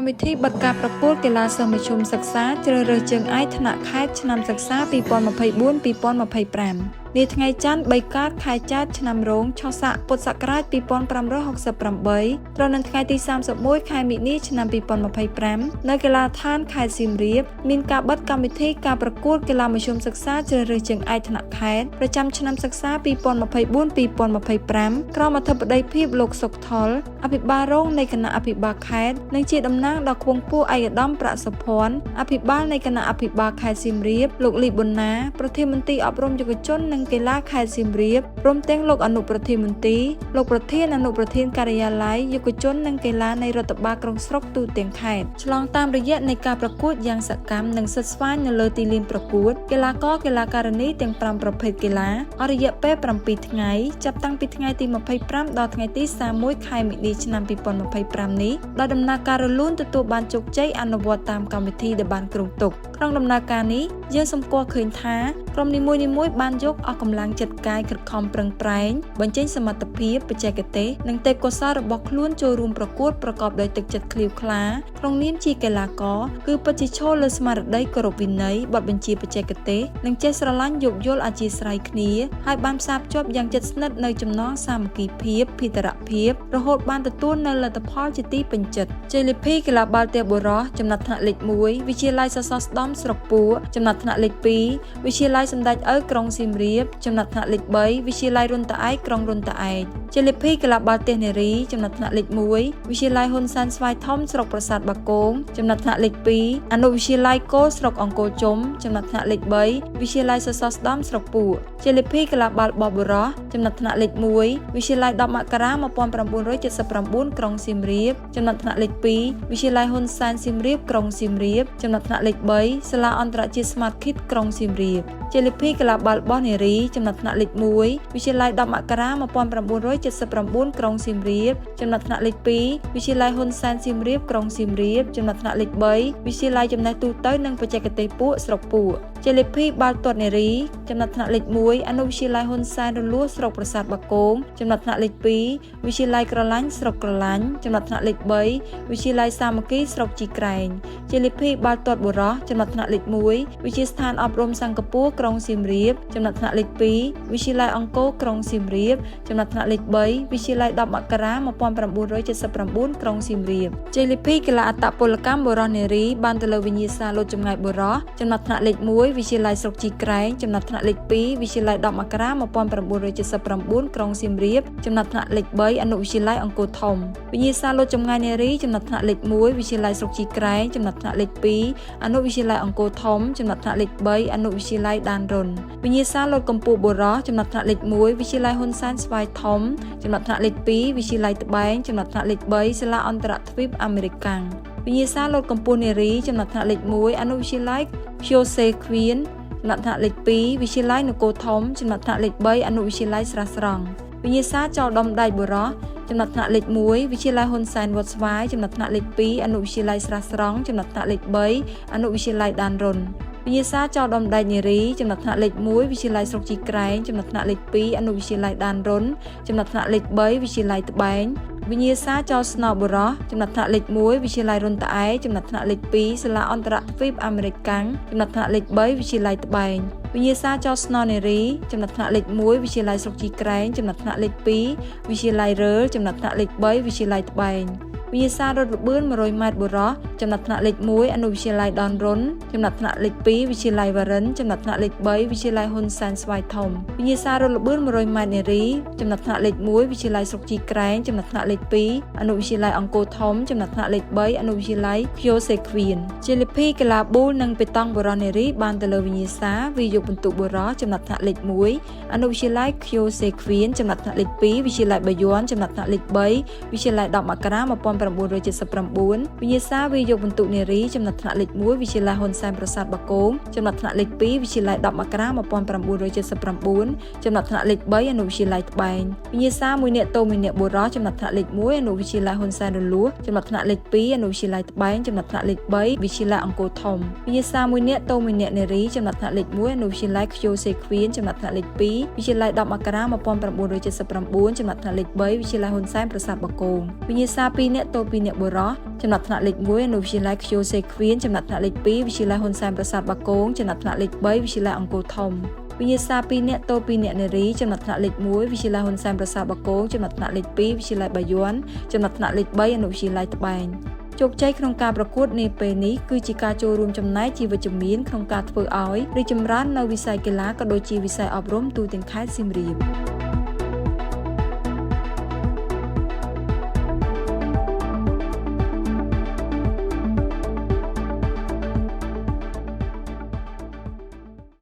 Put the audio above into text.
កម្មវិធីបិទការប្រកួតកីឡាសិស្សមធ្យមសិក្សាជ្រើសរើសជើងឯកថ្នាក់ខេត្តឆ្នាំសិក្សា2024-2025 នាថ្ងៃច័ន្ទ3កើតខែចែកឆ្នាំរោងឆស័កពុទ្ធសករាជ2568ត្រូវនឹងថ្ងៃទី31ខែមិនិនាឆ្នាំ2025នៅកីឡាដ្ឋានខេត្តសៀមរាបមានការបិទកម្មវិធីការប្រកួតកីឡាមធ្យមសិក្សាជ្រើសរើសជើងឯកថ្នាក់ខេត្តប្រចាំឆ្នាំសិក្សា2024-2025ក្រោមអធិបតីភាពលោកសុកថុលអភិបាលរងនៃគណៈអភិបាលខេត្តនិងជាតំណាងដល់ខ្ពង់ខ្ពស់ឯកឧត្តមប្រាក់សុភ័ណ្ឌអភិបាលនៃគណៈអភិបាលខេត្តសៀមរាបលោកលីប៊ុនណាប្រធានមន្ត្រីអប់រំយុវជននិងកីឡាខេត្តសៀមរាបព្រមទាំងលោកអនុប្រធានមន្ត្រីលោកប្រធានអនុប្រធានការិយាល័យយុវជននិងកីឡានៃរដ្ឋបាលក្រុងស្រុកទូទាំងខេត្តឆ្លងតាមរយៈនៃការប្រកួតយ៉ាងសកម្មនិងសិទ្ធិស្វែងនៅលើទីលានប្រកួតកីឡាករកីឡាការិនីទាំង5ប្រភេទកីឡាអស់រយៈពេល7ថ្ងៃចាប់តាំងពីថ្ងៃទី25ដល់ថ្ងៃទី31ខែមិនិនាឆ្នាំ2025នេះដោយដំណើរការរលូនទទួលបានជោគជ័យអនុវត្តតាមកម្មវិធីដែលបានគ្រោងទុកក្នុងដំណើរការនេះយើងសម្គាល់ឃើញថាក្រុមនីមួយៗបានយកអស់កម្លាំងចិត្តកាយខិតខំប្រឹងប្រែងបញ្ចេញសមត្ថភាពបច្ចេកទេសនិងទេពកោសល្យរបស់ខ្លួនចូលរួមប្រកួតប្រកបដោយទឹកចិត្តក្លៀវក្លាក្នុងនាមជាកីឡាករគឺពិតជាឈរលើស្មារតីគោរពវិន័យបទបញ្ជាបច្ចេកទេសនិងចេះស្រឡាញ់យោគយល់អធ្យាស្រ័យគ្នាហើយបានផ្សារភ្ជាប់យ៉ាងជិតស្និទ្ធនៅចំណងសាមគ្គីភាពភេទរភាពរហូតបានទទួលនៅលទ្ធផលជាទីពេញចិត្តជ័យលាភីកីឡាបាល់ទះបុរសចំណាត់ថ្នាក់លេខ1វិទ្យាល័យសសរស្តម្ភស្រុកពួរចំណាត់ថ្នាក់លេខ2វិទ្យាល័យសម្ដេចឪក្រុងសៀមរាបចំណាត់ថ្នាក់លេខ3វិទ្យាល័យរុនតាឯកក្រុងរុនតាឯកជ័យលាភីកីឡាបាល់ទះនារីចំណាត់ថ្នាក់លេខ1វិទ្យាល័យហ៊ុនសែនស្វាយធំស្រុកប្រាសាទបាគងចំណាត់ថ្នាក់លេខ2អនុវិទ្យាល័យគោលស្រុកអង្គរជុំចំណាត់ថ្នាក់លេខ3វិទ្យាល័យសសរស្តម្ភស្រុកពួរជ័យលាភីកីឡាបាល់បោះបុរសចំណាត់ថ្នាក់លេខ1វិទ្យាល័យ10មករា1979ក្រុងសៀមរាបចំណាត់ថ្នាក់លេខ2វិទ្យាល័យហ៊ុនសែនសៀមរាបក្រុងសៀមរាបចំណាត់ថ្នាក់លេខ3សាលាអន្តរជាតិ Smart Kids ក្រុងសៀមរាបជ័យលាភីកីឡាបាល់បោះនារីចំណាត់ថ្នាក់លេខ1វិទ្យាល័យ10មករា1979ក្រុងសៀមរាបចំណាត់ថ្នាក់លេខ2វិទ្យាល័យហ៊ុនសែនសៀមរាបក្រុងសៀមរាបចំណាត់ថ្នាក់លេខ3វិទ្យាល័យចំណេះទូទៅនិងបច្ចេកទេសពួកស្រុកពួរជ័យលាភីបាល់ទាត់នារីចំណាត់ថ្នាក់លេខ1អនុវិទ្យាល័យហ៊ុនសែនរលួសស្រុកប្រាសាទបាគងចំណាត់ថ្នាក់លេខ2វិទ្យាល័យក្រឡាញ់ស្រុកក្រឡាញ់ចំណាត់ថ្នាក់លេខ3វិទ្យាល័យសាមគ្គីស្រុកជីក្រែងជ័យលាភីបាល់ទាត់បុរសចំណាត់ថ្នាក់លេខ1វិទ្យាស្ថានអប់រំសង្គពូរក្រុងសៀមរាបចំណាត់ថ្នាក់លេខ2វិទ្យាល័យអង្គរក្រុងសៀមរាបចំណាត់ថ្នាក់លេខ3វិទ្យាល័យ10មករា1979ក្រុងសៀមរាបជ័យលាភីកីឡាអត្តពលកម្មបុរសនារីបានទៅលើវិញ្ញាសាលោតចម្ងាយបុរសចំណាត់ថ្នាក់លេខ1វិទ្យាល័យស្រុកជីក្រែងចំណាត់ថ្នាក់លេខ2វិទ្យាល័យ10មករា1979ក្រុងសៀមរាបចំណាត់ថ្នាក់លេខ3អនុវិទ្យាល័យអង្គរធំវិញ្ញាសាលោតចម្ងាយនារីចំណាត់ថ្នាក់លេខ1វិទ្យាល័យស្រុកជីក្រែងចំណាត់ថ្នាក់លេខ2អនុវិទ្យាល័យអង្គរធំចំណាត់ថ្នាក់លេខ3អនុវិទ្យាល័យដានរុនវិញ្ញាសាលោតកម្ពុជាបុរសចំណាត់ថ្នាក់លេខ1វិទ្យាល័យហ៊ុនសែនស្វាយធំចំណាត់ថ្នាក់លេខ2វិទ្យាល័យត្បែងចំណាត់ថ្នាក់លេខ3សាលាអន្តរទ្វីបអាមេរិកាំងវិញ្ញាសាលោតកម្ពុជានារីចំណាត់ថ្នាក់លេខ1អនុវិទ្យាល័យភីសេឃ្វៀនចំណាត់ថ្នាក់លេខ2វិទ្យាល័យនគរធំចំណាត់ថ្នាក់លេខ3អនុវិទ្យាល័យស្រះស្រង់វិញ្ញាសាចោលដុំដៃបុរសចំណាត់ថ្នាក់លេខ1វិទ្យាល័យហ៊ុនសែនវត្តស្វាយចំណាត់ថ្នាក់លេខ2អនុវិទ្យាល័យស្រះស្រង់ចំណាត់ថ្នាក់លេខ3អនុវិទ្យាល័យដានរុនវិញ្ញាសាចោលដុំដែកនារីចំណាត់ថ្នាក់លេខ1វិទ្យាល័យស្រុកជីក្រែងចំណាត់ថ្នាក់លេខ2អនុវិទ្យាល័យដានរុនចំណាត់ថ្នាក់លេខ3វិទ្យាល័យត្បែងវិញ្ញាសាចោលស្នោបុរសចំណាត់ថ្នាក់លេខ1វិទ្យាល័យរុនតាឯកចំណាត់ថ្នាក់លេខ2សាលាអន្តរទ្វីបអាមេរិកាំងចំណាត់ថ្នាក់លេខ3វិទ្យាល័យត្បែងវិញ្ញាសាចោលស្នោនារីចំណាត់ថ្នាក់លេខ1វិទ្យាល័យស្រុកជីក្រែងចំណាត់ថ្នាក់លេខ2វិទ្យាល័យរើលចំណាត់ថ្នាក់លេខ3វិទ្យាល័យត្បែងវិញ្ញាសារត់ល្បឿន100ម៉ែត្របុរសចំណាត់ថ្នាក់លេខ1អនុវិទ្យាល័យដនរុនចំណាត់ថ្នាក់លេខ2វិទ្យាល័យវរិនចំណាត់ថ្នាក់លេខ3វិទ្យាល័យហ៊ុនសែនស្វាយធំវិញ្ញាសារត់ល្បឿន100ម៉ែត្រនារីចំណាត់ថ្នាក់លេខ1វិទ្យាល័យស្រុកជីក្រែងចំណាត់ថ្នាក់លេខ2អនុវិទ្យាល័យអង្គរធំចំណាត់ថ្នាក់លេខ3អនុវិទ្យាល័យភីសេឃ្វៀនជ័យលាភីកីឡាប៊ូលនិងបេតង់បុរសនារីបានទៅលើវិញ្ញាសាវាយកពិន្ទុបុរសចំណាត់ថ្នាក់លេខ1អនុវិទ្យាល័យភីសេឃ្វៀនចំណាត់ថ្នាក់លេខ2វិទ្យាល័យបាយ័នចំណាត់ថ្នាក់លេខ3វិទ្យាល័យ10មករា1979វិញ្ញាសាវាយកពិន្ទុនារីចំណាត់ថ្នាក់លេខ1វិទ្យាល័យហ៊ុនសែនប្រាសាទបាគងចំណាត់ថ្នាក់លេខ2វិទ្យាល័យ10មករា1979ចំណាត់ថ្នាក់លេខ3អនុវិទ្យាល័យត្បែងវិញ្ញាសាមួយនាក់តូមួយនាក់បុរសចំណាត់ថ្នាក់លេខ1អនុវិទ្យាល័យហ៊ុនសែនរលួសចំណាត់ថ្នាក់លេខ2អនុវិទ្យាល័យត្បែងចំណាត់ថ្នាក់លេខ3វិទ្យាល័យអង្គរធំវិញ្ញាសាមួយនាក់តូមួយនាក់នារីចំណាត់ថ្នាក់លេខ1អនុវិទ្យាល័យខ្ជូសេឃ្វៀនចំណាត់ថ្នាក់លេខ2វិទ្យាល័យ10មករា1979ចំណាត់ថ្នាក់លេខ3វិទ្យាល័យហ៊ុនសែនប្រាសាទបាគងវិញ្ញាសា2នាក់តូ2នាក់បុរស ចំណាត់ថ្នាក់លេខ1អនុវិទ្យាល័យ Kyo Sequin ចំណាត់ថ្នាក់លេខ2វិទ្យាល័យហ៊ុនសែនប្រាសាទបាគងចំណាត់ថ្នាក់លេខ3វិទ្យាល័យអង្គរធំវិញ្ញាសា2នាក់តូ2នាក់នារីចំណាត់ថ្នាក់លេខ1វិទ្យាល័យហ៊ុនសែនប្រាសាទបាគងចំណាត់ថ្នាក់លេខ2វិទ្យាល័យបាយ័នចំណាត់ថ្នាក់លេខ3អនុវិទ្យាល័យត្បែងជោគជ័យក្នុងការប្រកួតនាពេលនេះគឺជាការចូលរួមចំណែកជាវិជ្ជមានក្នុងការធ្វើឲ្យរីកចម្រើននៅវិស័យកីឡាក៏ដូចជាវិស័យអប់រំទូទាំងខេត្តសៀមរាប